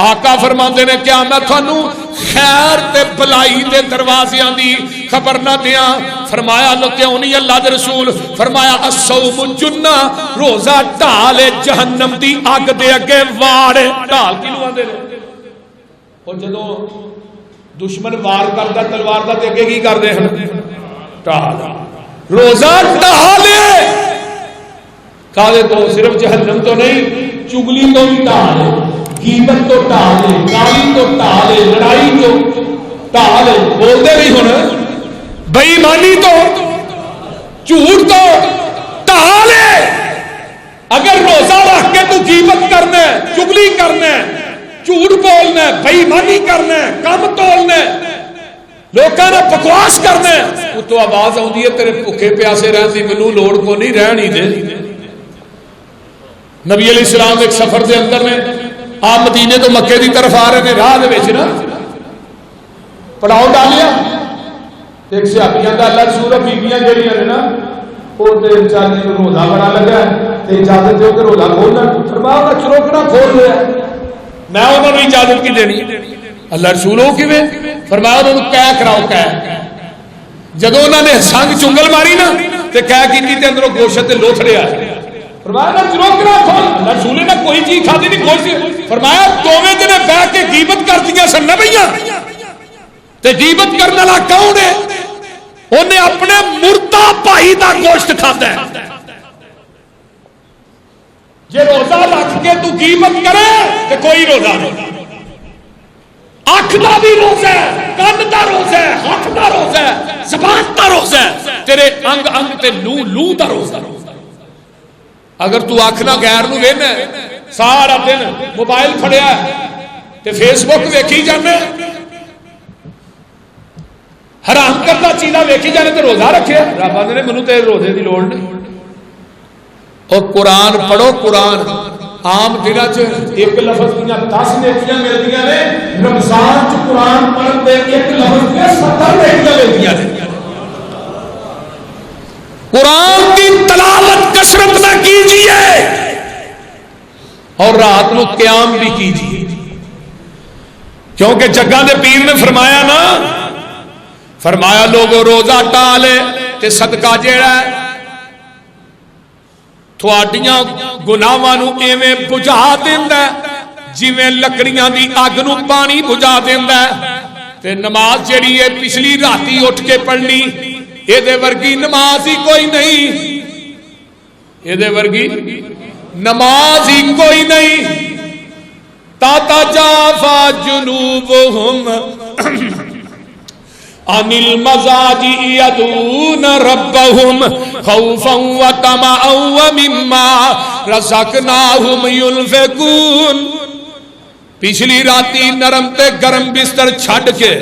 آقا فرماندے نے کیا میں تھانوں خیر تے بلائی دے دروازیاں دی خبر نہ دیاں؟ فرمایا لو کیوں نہیں اللہ دے رسول؟ فرمایا الصوم جنہ، روزہ ڈھال جہنم دی اگ دے اگے واڑ۔ ڈھال کینوں آندے نے؟ اور جدوں دشمن وار کردا تلوار دا تے اگے کی کردے ہیں؟ ڈھال۔ روزہ ڈھال کالے تو صرف جہنم تو نہیں، چگلی تو بھی ڈھال، غیبت تو ڈھال، گالی تو ڈھال، لڑائی تو ڈھال، بولتے نہیں ہوں، بے ایمانی تو، جھوٹ تو ڈھال۔ اگر روزہ رکھ کے تو غیبت کرنا ہے، چگلی کرنا ہے، جھوٹ بولنا ہے، بے ایمانی کرنا ہے، کم تولنا ہے، لوکاں نے بکواس کرنا ہے، وہ تو آواز آتی ہے تیرے بھوکے پیاسے رہن دی مینوں لوڑ کو نہیں، رہن ہی دے۔ نبی علیہ السلام ایک سفر دے اندر نے آپ مدینے تو مکے دی طرف آ رہے ہیں، راہ دے وچ نا پڑاؤ ڈالیا، ایک صحابی آندا اللہ رسول بیبییاں جڑیاں نے نا او تے چاندی نوں روزہ بڑا لگا ہے تے اجازت دیو کہ روزہ کھولنا۔ فرمایا میں چروکڑا کھول لیا، میں انہاں نوں اجازت کی دینی؟ اللہ رسول ہو کیویں؟ فرمایا انہاں نوں قے کراؤ، قے۔ جدوں انہاں نے سنگ چنگل ماری نا تے قے کیتی تے اندروں گوشت تے لوتھڑے آئے۔ فرمایا نہ چروکڑا کھول، اللہ رسول نے کوئی چیز کھادی نہیں گوشت۔ فرمایا دوویں دن بیٹھ کے غیبت کردیاں سن نبیاں تے غیبت کرنے والا کون ہے؟ انہیں اپنے مردہ بھائی دا گوشت کھادا ہے۔ جے روزہ رکھ کے تو غیبت کرے تے کوئی روزہ نہیں، اکھ دا بھی روزہ ہے، کان دا روزہ ہے، ہاتھ دا روزہ ہے، زبان دا روزہ ہے، تیرے انگ انگ تے لو لو دا روزہ ہے۔ اگر تو آکھنا غیر نو وینا سارا دن موبائل پھڑیا تے فیس بک ویکھی جانا، حرام کرتا چیزاں ویکھی جانے تے روزہ رکھے، رب آندے نے مینوں تے روزے دی لوڑ نہیں۔ اور قرآن پڑھو، قرآن عام دنوں چ ایک لفظ دیاں 10 نیکیاں ملدیاں نے، رمضان چ قرآن پڑھن دے ایک لفظ دے 70 نیکیاں ملدیاں نے۔ قرآن کی تلاوت کثرت نہ کیجیے اور رات نو قیام بھی کیجیے، کیونکہ جگہ دے پیر نے فرمایا نا، فرمایا لوگو روزہ ٹالے تے صدقہ جیڑا ہے تھوڑیاں گناہاں نو ایویں بجھا دیندا ہے جویں لکڑیاں دی اگ نو پانی بجھا دیندا ہے۔ تے نماز جیڑی ہے پچھلی راتی اٹھ کے پڑھنی، اے دے ورگی نماز ہی کوئی نہیں، اے دے ورگی نماز ہی کوئی نہیں۔ تتجافا جنوبہم عن المضاجع يدعون ربهم خوفا وطمعا ومما رزقناهم ينفقون۔ پچھلی راتی نرم تے گرم بستر چھڈ کے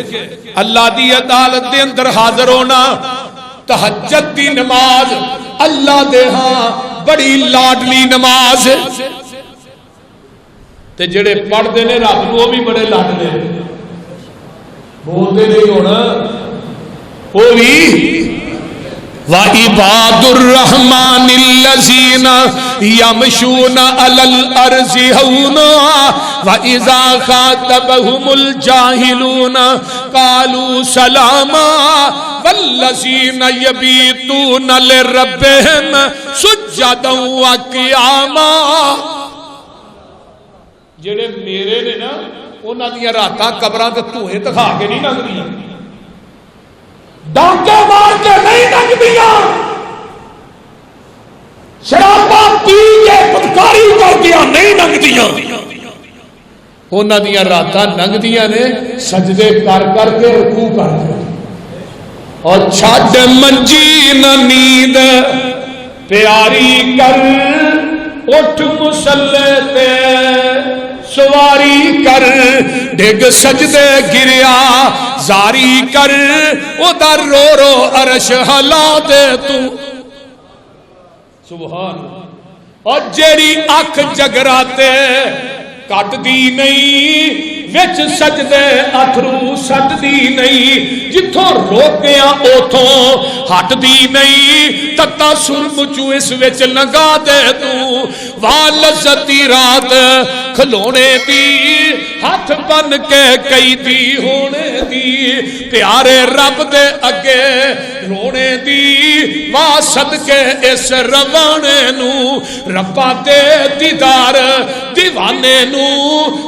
اللہ دی عدالت دے اندر حاضر ہونا، تہجد دی نماز اللہ دے ہاں بڑی لاڈلی نماز، تے جڑے پڑھ دے نے رب نو وہ بھی بڑے لاڈلے، بولتے نہیں ہونا وہ بھی۔ وَعِبَادُ الرَّحْمَنِ الَّذِينَ يَمْشُونَ عَلَى الْأَرْضِ هَوْنًا وَإِذَا خَاطَبَهُمُ الْجَاهِلُونَ قَالُوا سَلَامًا وَالَّذِينَ يَبِيتُونَ لِرَبِّهِمْ سُجَّدًا وَقِيَامًا۔ جڑے میرے نے نا انہاں دیاں راتاں قبراں تے دھوئے دکھا کے نہیں لنگدیاں، ڈانکے مار کے نہیں لنگدیاں، شراباں پی کے بدکاری کر کے نہیں لنگدیاں، انہاں دیاں راتاں لنگدیاں نے سجدے کر کر کے رکوع کر کے۔ اور چھڈ منجی نہ نیند پیاری کر، اٹھ مصلے تے سواری کر، ڈگ سجدے گریا زاری کر، ادھر رو رو عرش ہلا دے تو سبحان۔ اور جیڑی اکھ جگراتے کٹ دی نہیں، وچ سجدے اتھرو سٹ دی نہیں، جتھوں روکیاں اوتھوں ہٹ دی نہیں، تتا سر مچو اس وچ لگا دے تو، واہ لذتی رات کھلونے دی ہاتھ بن کے کئی دی ہونے دی پیارے رب دے اگے رونے دی واہ صدقے اس روانے نو ربا دے دیدار دیوانے نو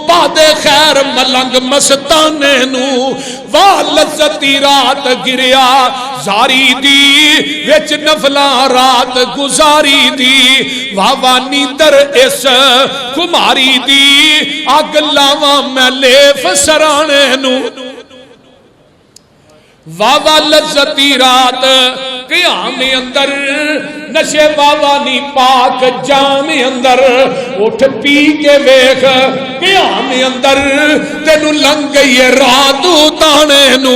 پادے خیر ملنگ مستانے نو واہ لذتی رات گریا زاری دی وچ نفلاں رات گزاری دی واہ واہ نیندر اس کماری دی اگ لاواں میں لیف سرانے نو واہ لذتی رات قیام اندر نشے واوانی پاک جام اندر اٹھ پی کے ویکھ قیام اندر تینو لنگ گئی رات تانے نو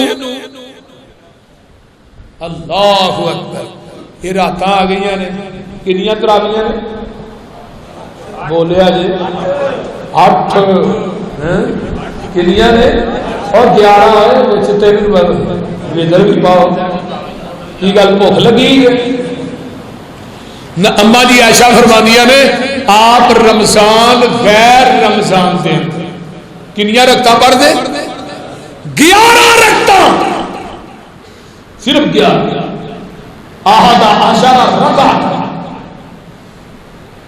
اللہ اکبر یہ رات آ گئی نے کنیاں تراویاں نے بولیا جی 8 کنیاں نے اور 11 وچ 3 ادھر بھی پاؤ کی گل بھوک لگی نہ اما جی عائشہ فرماندیاں نے آپ رمضان غیر رمضان دے کنیاں رکھتا پڑھ دے 11 رکھتا صرف 11 آہدہ عشرہ رکعت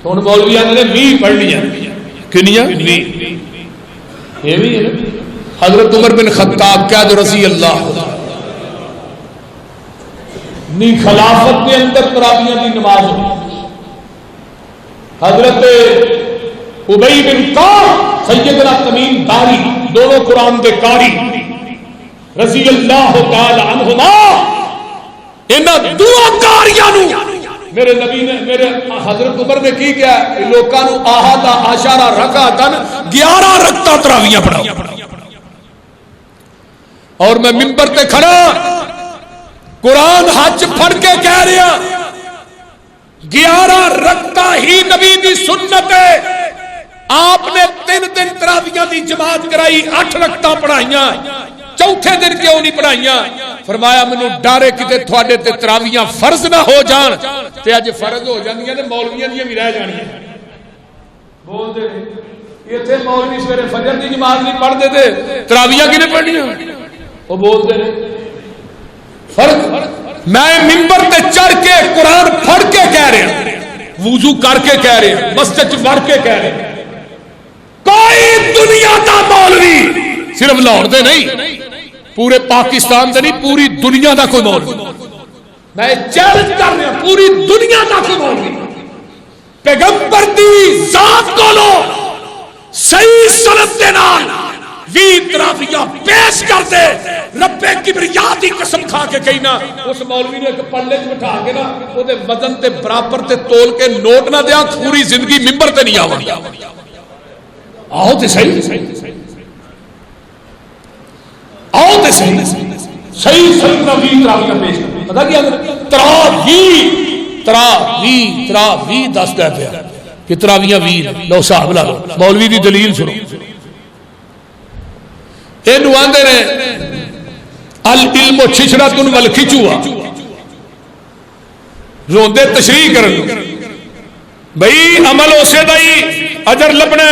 تو ان مولویاں نے 20 پڑھ لیا کنیاں 20 یہ بھی ہے حضرت عمر بن خطاب قائد رضی اللہ نی خلافت کے اندر تراویح کی نماز ہوئی حضرت ابی بن کعب سیدنا تمیم داری دونوں قرآن دے قاری رضی اللہ تعالی عنہما انہاں دعا کاریاں نو میرے نبی نے میرے حضرت عمر نے کی کیا لوکاں نو آہدہ عشرہ رکعتن 11 رکعت تراویح پڑھاؤ اور میں منبر تے کھڑا قرآن ہاتھ پھڑ کے کہہ رہا 11 رکعت ہی نبی دی سنت ہے آپ نے 3 دن تراویح دی جماعت کرائی 8 رکعتاں پڑھائیاں چوتھے دن کیوں نہیں پڑھائیاں فرمایا مینوں ڈر ہے کتے تھوڑے تے تراویح فرض نہ ہو جان تے اج فرض ہو جاندیاں تے مولویاں دی بھی رہ جانیاں بول دے ایتھے مولوی سویرے فجر دی نماز نہیں پڑھ دے تے تراویح کنے پڑھنیاں وہ بول دے فرق میں ممبر تے چڑھ کے قرآن پڑھ کے کہہ رہا وضو کر کے کہہ رہا مسجد وڑ کے کہہ رہا کوئی دنیا دا مولوی صرف لاہور دے نہیں پورے پاکستان دے نہیں پوری دنیا دا کوئی مولوی میں چیلنج کر رہا پوری دنیا دا کوئی مولوی پیغمبر دی ذات کو لو صحیح سنت دے نال 20 تراویح پیش کر دے رب کبریا دی قسم کھا کے کہنا اس مولوی نے ایک پلے چ بٹھا کے نا او دے وزن تے برابر تے تول کے نوٹ نہ دیا پوری زندگی منبر تے نہیں آوندی آؤ تے صحیح آؤ تے صحیح صحیح تراویح پیش کر پتہ کیا تراویح دس دے پیا کہ تراویح 20 لو صاحب لا لو مولوی دی دلیل سنو اینو آندے نے العلم چھچرۃ والکھچوا روندے تشریح کرن بھئی عمل اسے دا ہی اجر لبنا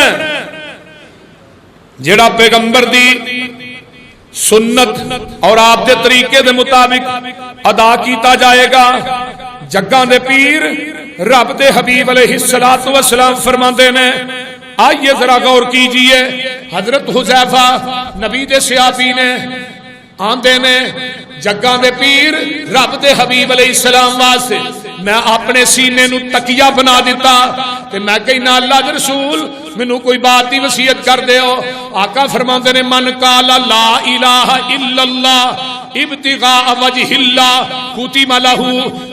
جیڑا پیغمبر دی سنت اور آپ دے طریقے دے مطابق ادا کیتا جائے گا جگاں دے پیر رب دے حبیب علیہ السلام فرماندے نے آئیے ذرا غور کیجئے حضرت حذیفہ نبی دے صحابی نے آندے نے جگاں دے پیر رب دے حبیب علیہ السلام واسطے میں اپنے سینے نو تکیہ بنا دیتا کہ میں کہنا اللہ دے رسول مینوں کوئی بات دی وصیت کر دیو آقا فرماندے نے من قال لا الہ الا اللہ ابتغاء وجہ اللہ کتب لہ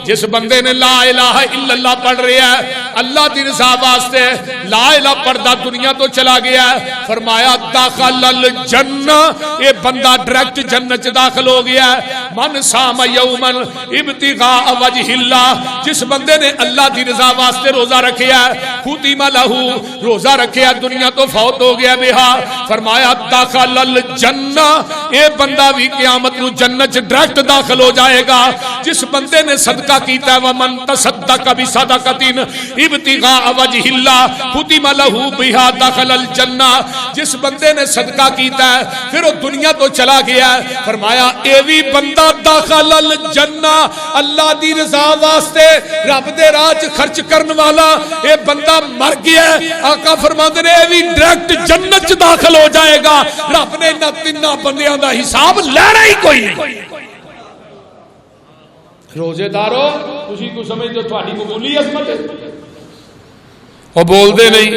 جس بندے نے لا الہ الا اللہ پڑھ رہا ہے اللہ دی رضا واسطے لا الہ پڑھدا دنیا تو چلا گیا ہے فرمایا دخل الجنہ الجنہ، یہ بندہ ڈائریکٹ جنت داخل ہو گیا ہے۔ من صام یوما ابتغاء وجہ اللہ، جس بندے نے اللہ دی رضا واسطے روزہ رکھیا ہے، ختم لہ، روزہ رکھیا دنیا تو فوت ہو گیا بہا، فرمایا داخل الجنہ، یہ بندہ بھی قیامت نو جنت ڈائریکٹ داخل ہو جائے گا۔ جس بندے نے صدقہ کیتا ہے ومن تصدق بصدقۃ ابتغاء وجہ اللہ ختم لہ بہا داخل الجنہ، جس بندے نے صدقہ کیتا ہے پھر وہ دنیا تو چلا گیا ہے، فرمایا اے بھی بندہ داخل الجنہ، اللہ دی رضا واسطے رب دے راہ وچ خرچ کرن والا اے بندہ مر گیا ہے، آقا فرماندے نے اے بھی ڈائریکٹ جنت چ داخل ہو جائے گا۔ رب نے انہاں تیناں بندیاں دا حساب لینا ہی کوئی نہیں۔ روزے دارو تسی کو سمجھ جو تہاڈی معمولی عظمت ہے، وہ بول دے نہیں۔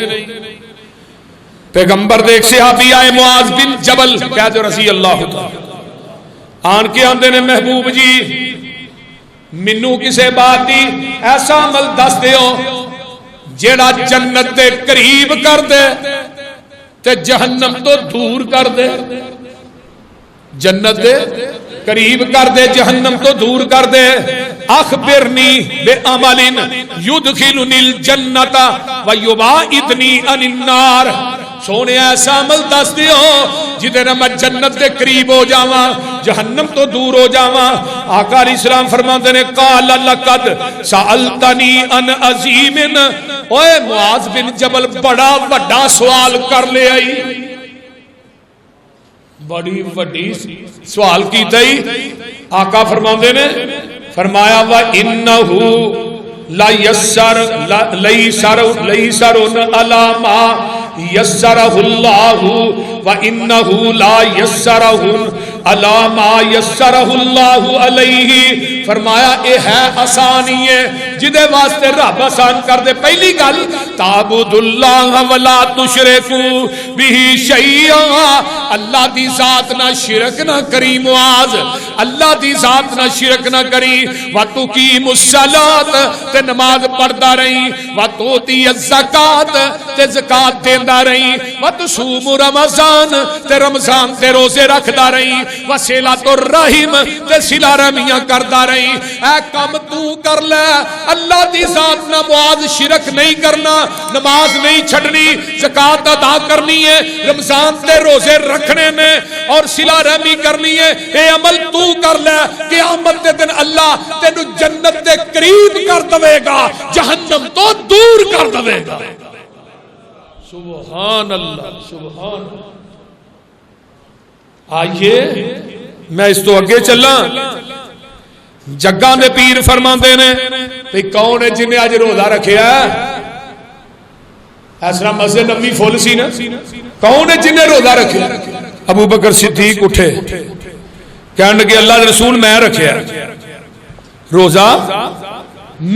پیغمبر دیکھ صحابی آئے معاذ بن جبل کہہ دے رضی اللہ تعالی آن کے آندے نے محبوب جی منو کسے بات دی ایسا عمل دس دیو جیڑا جنت دے قریب کر دے تے جہنم تو دور کر دے، جنت دے قریب کر دے جہنم تو دور کر دے۔ اخبرنی بے عمل یدخلنی الجنت ویباعدنی عن النار، سونے ایسا عمل دس دیو جدے نہ میں جنت دے قریب ہو جاواں جہنم تو دور ہو جاواں۔ آقا علیہ السلام فرماندے نے قال لقد سألتنی عن عظیم، اوے معاذ بن جبل بڑا بڑا سوال کر لے آئی، بڑی بڑی سوال کیتا ہی۔ آقا فرماندے نے فرمایا وَإِنَّهُ لَيْسَرٌ عَلَى مَا يَسَّرَهُ اللَّهُ وَإِنَّهُ لَا يَسَّرَهُ عَلَى مَا يَسَّرَهُ اللَّهُ عَلَيْهِ، فرمایا اے ہے آسانی ہے جدے واسطے رب آسان کر دے۔ پہلی گل تعبد اللہ ولا تشرکوا بہ شیئا، اللہ دی ذات نہ شرک نہ کری معاذ، اللہ دی ذات نہ شرک نہ کری، وتقیم الصلاۃ تے نماز پڑھدا رہی، وتؤتی الزکات تے زکات دیندا رہی، وتصوم رمضان تے رمضان تے روزے رکھدا رہی، وصلۃ الرحم تے صلہ رحمیاں کردا رہی۔ اے کم تو کر لے، اللہ دی ذات نہ معاذ شرک نہیں کرنا، نماز نہیں چھڑنی، زکات ادا کرنی ہے، رمضان تے روزے رکھنے نے اور صلہ رحمی کرنی ہے، اے عمل تو کر لے، قیامت کے دن اللہ تینو جنت دے قریب کر دے گا، جہنم تو دور کر دے گا۔ سبحان اللہ سبحان اللہ۔ آئیے میں اس تو اگے چلا، جگہ نے پیر فرماندے نے کہ کون ہے جن نے آج روزہ رکھیا ہے؟ ایسا مسجد نبوی فل سی نا، کون ہے جن نے روزہ رکھیا؟ ابو بکر صدیق اٹھے کہنے لگے اللہ کے رسول میں رکھیا روزہ،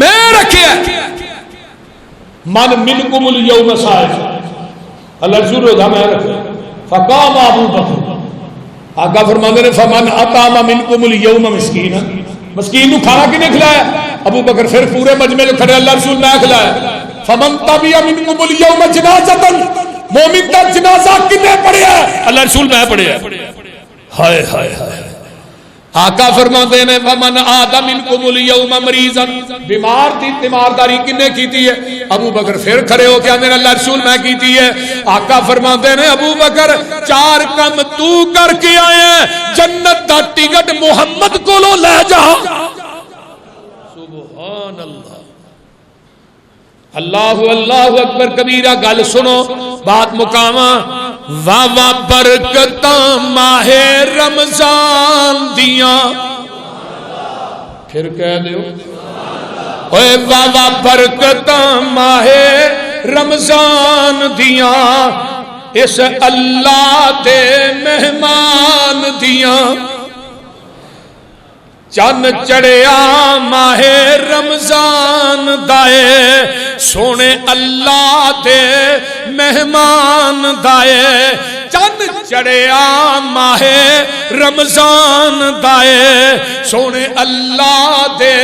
میں رکھیا من منکم اليوم صائم، اللہ رسول روزہ میں رکھیا۔ فقام ابو بکر، آقا فرماندے نے فمن اطعم منکم اليوم مسکینا، مسکین نو کھانا کنے کھلایا؟ ابو بکر پھر پورے مجمع جو کھڑے اللہ رسول میں کھلایا۔ فمن تبع منکم اليوم جنازۃ، مومن کا جنازہ کنے پڑھیا؟ اللہ رسول میں پڑھیا۔ ہائے ہائے ہائے، آقا فرماندے نے فمن عاد منکم اليوم مریضا، بیمار تھی تیمارداری کنے کیتی ہے؟ ابو بکر پھر کھڑے ہو کے آندے نے اللہ رسول میں کیتی ہے۔ آقا فرماندے نے ابو بکر چار کم تو کر کے آئے ہیں، جنت دا ٹکٹ محمد کو لو لے جا۔ سبحان اللہ، اللہ اللہ اکبر کبیرہ۔ گل سنو بات مقامہ، واہ برکتاں ماہ رمضان دیاں، پھر کہہ دیو اے واہ برکتاں ماہ رمضان دیاں، اس اللہ دے مہمان دیاں، چند چڑھیا ماہ رمضان دائے، سونے اللہ دے مہمان دائے، چند چڑیا ماہ رمضان دائے سونے اللہ دے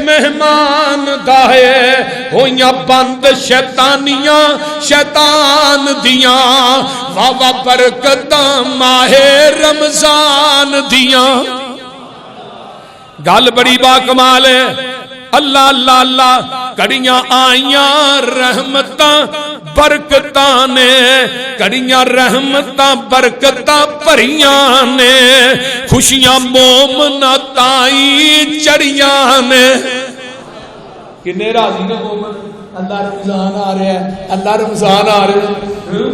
مہمان دائے ہویاں بند شیطانیاں شیطان دیاں واہ واہ برکتاں ماہ رمضان دیاں گل بڑی با کمال ہے اللہ اللہ اللہ کڑیاں آئیاں رحمتاں برکتاں نے کڑیاں رحمتاں برکتاں پریاں نے خوشیاں مومناں تائی چڑیاں نے کنے راضی نے مومن اللہ رمضان آ رہا ہے اللہ رمضان آ رہا ہے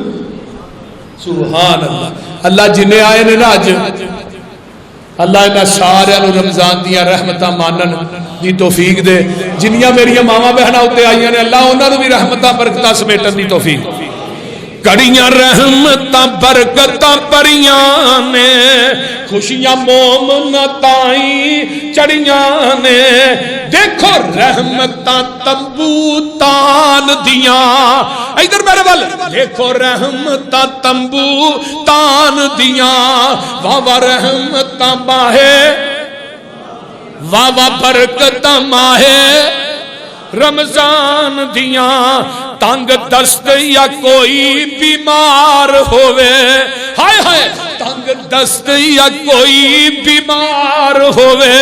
سبحان اللہ اللہ جنہیں آئے نے نا اج اللہ انہاں سارے رمضان دیاں رحمتاں مانن دی توفیق دے جنیاں میری ماواں بہناں اُتے آئیاں نے اللہ انہاں نوں بھی رحمتاں برکتاں سمیٹن دی توفیق کڑیاں رحمتاں برکتاں پریاں نے خوشیاں مومناں تائی چڑیاں نے دیکھو رحمتاں تمبو تان دیاں ادھر میرے بل دیکھو رحمتاں تمبو تان دیاں واہ واہ رحمتاں باہے واہ واہ برکتاں ماہے رمضان دیاں تنگ دست یا کوئی بیمار ہوئے ہائے ہائے تنگ دست یا کوئی بیمار ہوئے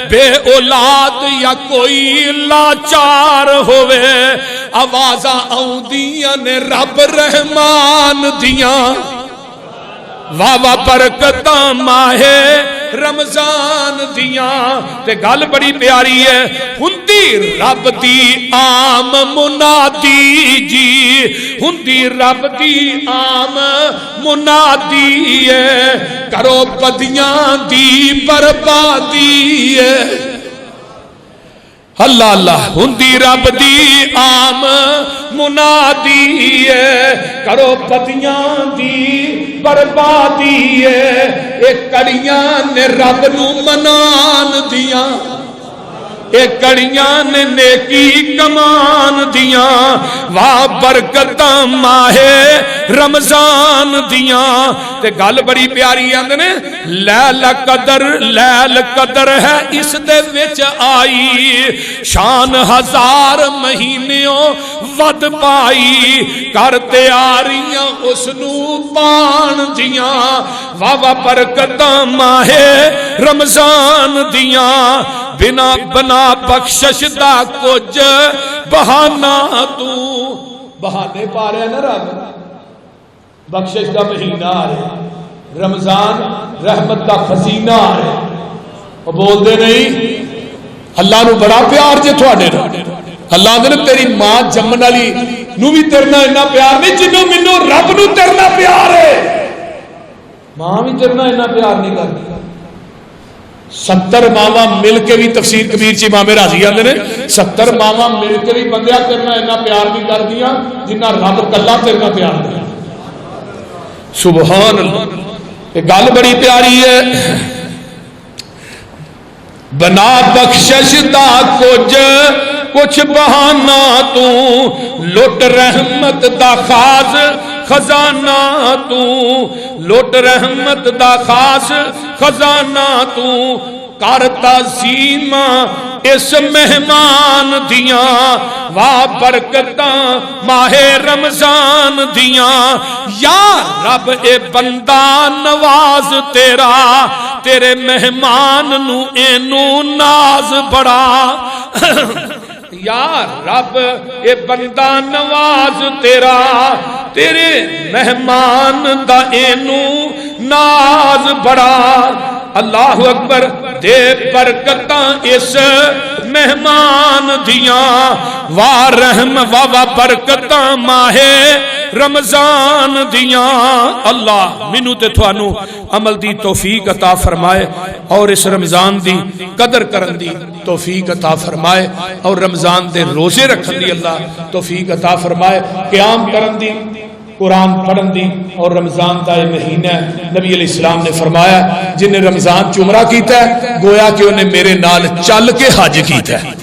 بے اولاد یا کوئی لاچار ہوئے آوازاں آؤندیاں نے رب رحمان دیاں واہ واہ برکتاں ماہے رمضان دیاں تے گل بڑی پیاری ہے ہندی رب دی عام منادی جی ہندی رب دی عام منادی ہے کرو بدیاں دی بربادی ہے اللہ اللہ ہندی رب دی عام منادی ہے کرو بدیاں دی بربادی ہے ایک کڑیاں نے رب نو منان دیاں ایک کڑیاں نے نیکی کمان دیاں واہ برکتاں ماہ رمضان دیاں تے گل بڑی پیاری آندے نے لیل قدر ہے اس دے وچ آئی شان ہزار مہینیوں ود پائی کر تیاریاں اس نو پان دیاں واہ واہ برکتاں ماہ رمضان دیاں بنا بنا بخشش دا کچھ بہانا تو بہانے پا رہے ہیں نا رب بخشش دا مہینہ آ رہے رمضان رحمت دا خزینہ آ رہے وہ بول دے نہیں اللہ نو بڑا پیار جے تھوڑے نو اللہ نے تیری ماں جمن والی نو بھی تیرنا اتنا پیار نہیں جنوں مینوں رب نو تیرنا پیار ہے ماں بھی تیرنا اتنا پیار نہیں کرتی 70 ماواں مل کے بھی تفسیر کبیر چ امام راضی آندے نے 70 ماواں مل کے بھی بندیا کرنا اتنا پیار نہیں کر دیا جنہ رب کلا تیرنا پیار دیا سبحان اللہ یہ گل بڑی پیاری ہے بنا بخشش دا کچھ بہانا تو لٹ رحمت دا خاص خزانہ تو لٹ رحمت دا خاص خزانہ تو کرتا سیما اس مہمان دیاں واہ برکتاں ماہ رمضان دیاں یا رب اے بندہ نواز تیرا تیرے مہمان نو اینو ناز بڑا یا رب اے بندہ نواز تیرا تیرے مہمان دا اینو ناز بڑا اللہ اکبر دے برکتاں اس مہمان دیاں واہ رحم واہ برکتاں ماہ رمضان دیاں اللہ منو تے تھانو عمل دی توفیق عطا فرمائے اور اس رمضان دی قدر کرن دی توفیق عطا فرمائے اور رمضان دے روزے رکھن دی اللہ توفیق عطا فرمائے قیام کرن دی قرآن پڑھن دی اور رمضان دا یہ مہینہ نبی علیہ السلام نے فرمایا جن نے رمضان چ عمرہ کیتا ہے گویا کہ انہیں میرے نال چل کے حج کیتا ہے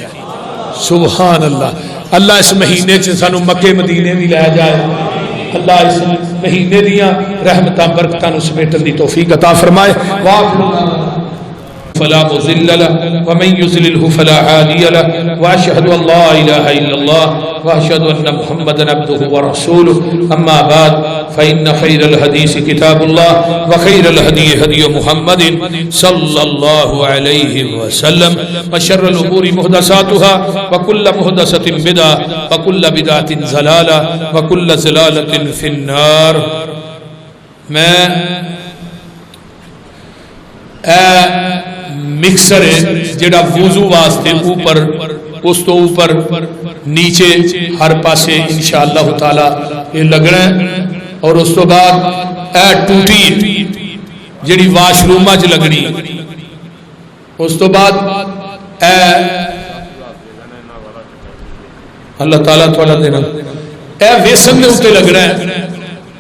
سبحان اللہ اللہ اس مہینے سے سانو مکے مدینے بھی لے جائے اللہ اس مہینے دیاں رحمتاں برکتاں نو سمیٹن دی توفیق عطا فرمائے. فلا مضل له ومن يضلله فلا هادي له واشهد ان لا اله الا الله واشهد ان محمدا عبده ورسوله. اما بعد فان خير الحديث كتاب الله وخير الهدي هدي محمد صلى الله عليه وسلم وشر الامور محدثاتها وكل محدثه بدعه وكل بدعه ضلاله وكل ضلاله في النار. میں مکسر ہے جڑا وضو واسطے اوپر اس تو اوپر نیچے ہر پاسے انشاءاللہ تعالی یہ لگنا ہے. اور اس تو بعد اے ٹوٹی جڑی واش روما چ لگنی. اس تو بعد اے اللہ تعالیٰ تھوڑا دینا اے ویسن دے اوتے لگنا ہے.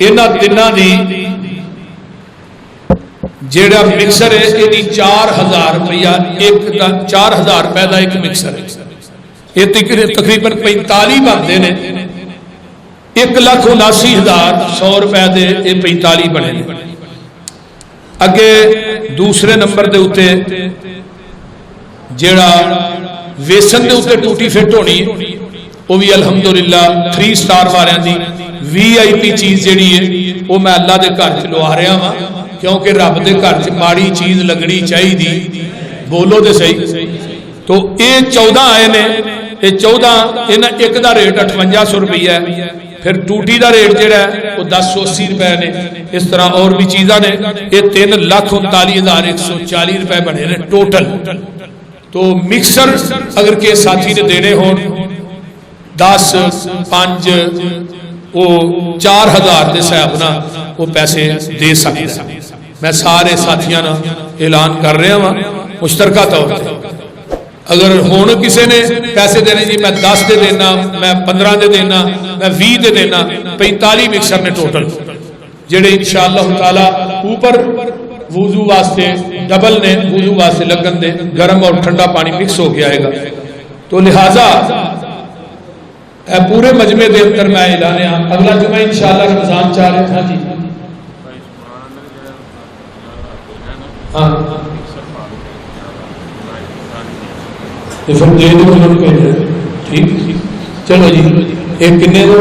انہاں تیناں دی جیڑا مکسر ہے یہ 4000 روپیہ 4000 روپے کا ایک مکسر ہے. یہ تقریباً 45 بنتے ہیں. 1,79,100 روپے دے یہ 45 بنے. اگے دوسرے نمبر دے اوتے جیڑا ویسن دے اوتے ٹوٹی فٹ ہونی وہ بھی الحمدللہ 3 سٹار والیاں دی VIP چیز جیڑی ہے وہ میں اللہ دے گھر چ لوا رہا ہاں کیونکہ رب دے گھر چ ماڑی چیز لگنی چاہیے. بولو دے صحیح. تو یہ 14 آئے نے. یہ 14 ایک دا ریٹ 5800 روپیہ ہے. پھر ٹوٹی دا ریٹ جڑا ہے وہ 1080 روپے نے. اس طرح اور بھی چیزاں نے. یہ 3,39,140 روپے بنے نے ٹوٹل. تو مکسر اگر کہ ساتھی نے دینے ہون 10 5 وہ 4000 دے صاحب وہ پیسے دے سکتے. میں سارے ساتھیاں اعلان کر رہا ہوں مشترکہ طور پر. اگر ہون کسی نے پیسے دینے جی میں 10 دے دینا, میں 15 دے دینا, میں 20 دے دینا, 45 مکسر نے ٹوٹل جڑے انشاءاللہ تعالی اوپر وضو واسطے ڈبل نے وضو واسطے لگن دے. گرم اور ٹھنڈا پانی مکس ہو گیا ہے. تو لہذا پورے مجمع دے اندر میں اعلان اگلا جمعہ انشاءاللہ رمضان چاہ رہے تھا جی. ہاں یہ پھر دے دو انہوں نے کہہ رہے ٹھیک. چلو جی ایک کنے دو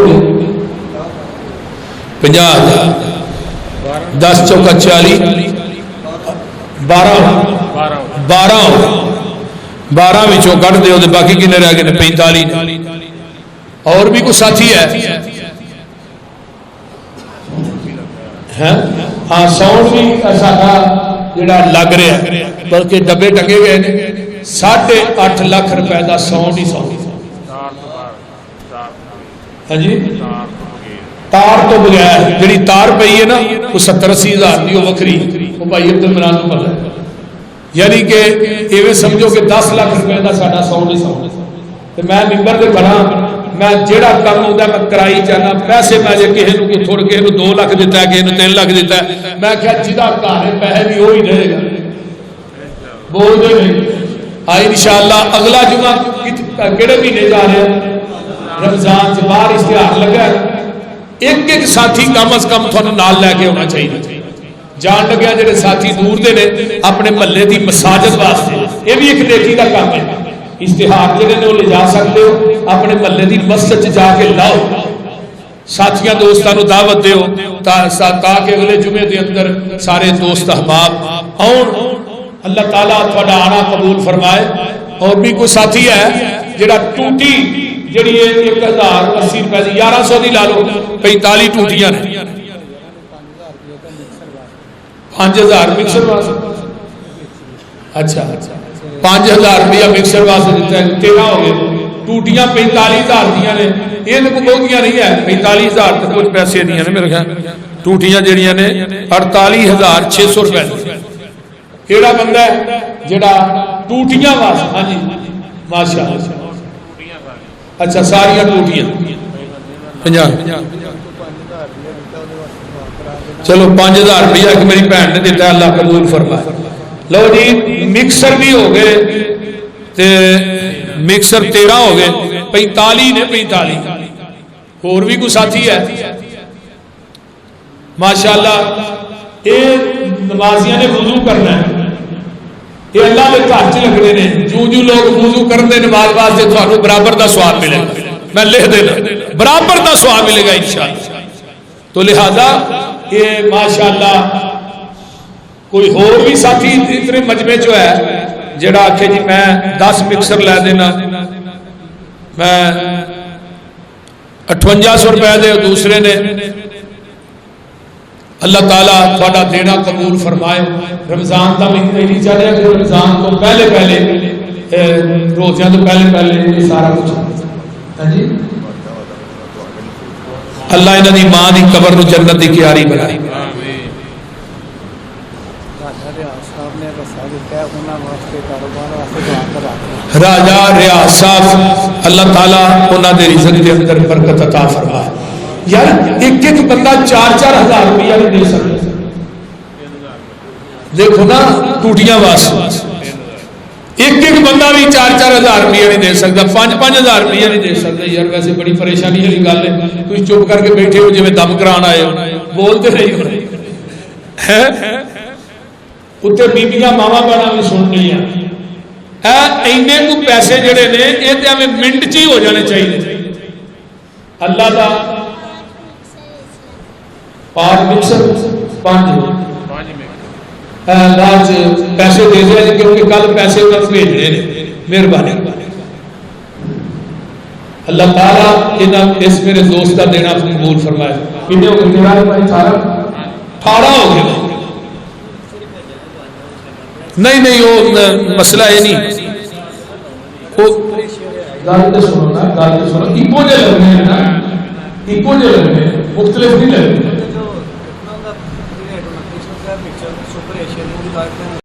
50,000 10 چوکا 40 12 وچوں کٹ دیو تے باقی کنے رہ گئے 45. اور بھی کوئی ساتھی ہے ہاں ساؤنڈ بھی ساڈا جڑا لگ رہا ہے بلکہ ڈبے ٹنگے گئے نے 8.5 لاکھ روپے کا ساؤنڈ ہی ساؤنڈ. ہاں جی تار تو بغیر جڑی تار پئی ہے نا وہ 70-80 ہزار کی وہ وکری وہ بھائی عبد المنان کو پتہ ہے. یعنی کہ ایویں سمجھو کہ 10 لاکھ روپے کا ساڈا ساؤنڈ ہی ساؤنڈ. میں ممبر تے بنا میں جیڑا کام ہوتا ہے میں کرائی جانا. پیسے میں جے کسی کو تھوڑ کے 2 لاکھ دیتا ہے کسی 3 لاکھ دیتا ہے. میں کہا جہاں گھر ہے پیسے بھی وہی دے گا. بول دے نہیں انشاءاللہ. اگلا جمعہ کہڑے مہینے جا رہے ہیں رمضان سے باہر اشتہار لگا ہے. ایک ساتھی کم از کم تھوڑا نال لے کے ہونا چاہیے. جان لگیا جڑے ساتھی دور دے نے اپنے محلے دی مساجد واسطے یہ بھی ایک نیکی کا کام ہے. اشتہار جڑے نے وہ لے جا سکتے ہو اپنے محلے دی مسجد جا کے لاؤ. ساتھیاں دوستاں نو دعوت دیو تاکہ اگلے جمعے دے اندر سارے دوست احباب آؤ. اللہ تعالیٰ تھوڑا آنا قبول فرمائے. اور بھی کوئی ساتھی ہے جڑا ٹوٹی جڑی ہے 1080 روپے دی 1100 دی لا لو 45 ٹوٹیاں نے 5000 مکسر واسطے. اچھا 5000 روپیہ مکسر واسطے دیتا ہے 13 ہو گئے. ٹوٹیاں 45,000 دیا نے. یہ تو بہتیاں نہیں ہے 45,000 تو کچھ پیسے نہیں ہیں میرے خیال. ٹوٹیاں جڑیاں نے 48,600 روپے. کیڑا بندہ ہے جڑا ٹوٹیاں واسطے. ہاں جی ماشاءاللہ. اچھا ساریاں ٹوٹیاں 50. چلو 5,000 روپیہ ایک میری بہن نے دیتا ہے اللہ قبول فرمائے. لو جی مکسر بھی ہو گئے تے مکسر 13 ہو گئے 45 نے 45. اور بھی کوئی ساتھی ہے ماشاءاللہ یہ نمازیاں نے وضو کرنا ہے، یہ اللہ کے گھر چ لگنے نے، جو لوگ وضو کرتے نماز واسطے تھانوں برابر دا ثواب ملے گا، میں لکھ دینا برابر دا ثواب ملے گا انشاءاللہ۔ تو لہذا یہ ماشاءاللہ کوئی اور بھی ساتھی اتنے مجمع جو ہے جڑا آکھے جی میں 10 مکسر لے دینا، میں 5800 روپے دے، دوسرے نے اللہ تعالیٰ تھوڑا دینا قبول فرمائے۔ رمضان کا مہینہ ہی چل رہا کہ رمضان تو پہلے روزیاں تو پہلے یہ سارا کچھ جی اللہ انہوں کی ماں کی قبر نو جنت کی کیاری بنائی۔ راجا ریاض صاحب اللہ تعالیٰ انہوں نے رزق کے اندر برکت عطا فرمائے۔ یار ایک بندہ 4-4 ہزار روپیہ نہیں دے سکتا، دیکھو نا ٹوٹیاں واسطے ایک بندہ بھی 4-4 ہزار روپیہ نہیں دے سکتا، 5-5 ہزار روپیہ نہیں دے سکتا۔ یار ویسے بڑی پریشانی والی گل ہے، تم چپ کر کے بیٹھے ہو جی دم کران آئے ہو، بولتے نہیں ہو اتنے بیبیاں ماوا بہنا بھی سن رہی ہیں۔ اینے کو پیسے جڑے نے یہ تو ہمیں منٹ چ ہی ہو جانے چاہیے۔ اللہ کا پاک مکسر 5 پیسے دے دیا کیونکہ کل پیسے بھیجنے نے، مہربانی اللہ تعالیٰ اس میرے دوست کا دینا قبول فرمائے۔ کتنے ہو گئے؟ 18 ہو گئے۔ نہیں وہ مسئلہ ہے نہیں، گل تو سنو نا، گل تو سنو، ایکو جے لگنے ہیں نا، ایکو جے لگنے ہیں، مختلف نہیں لگنے۔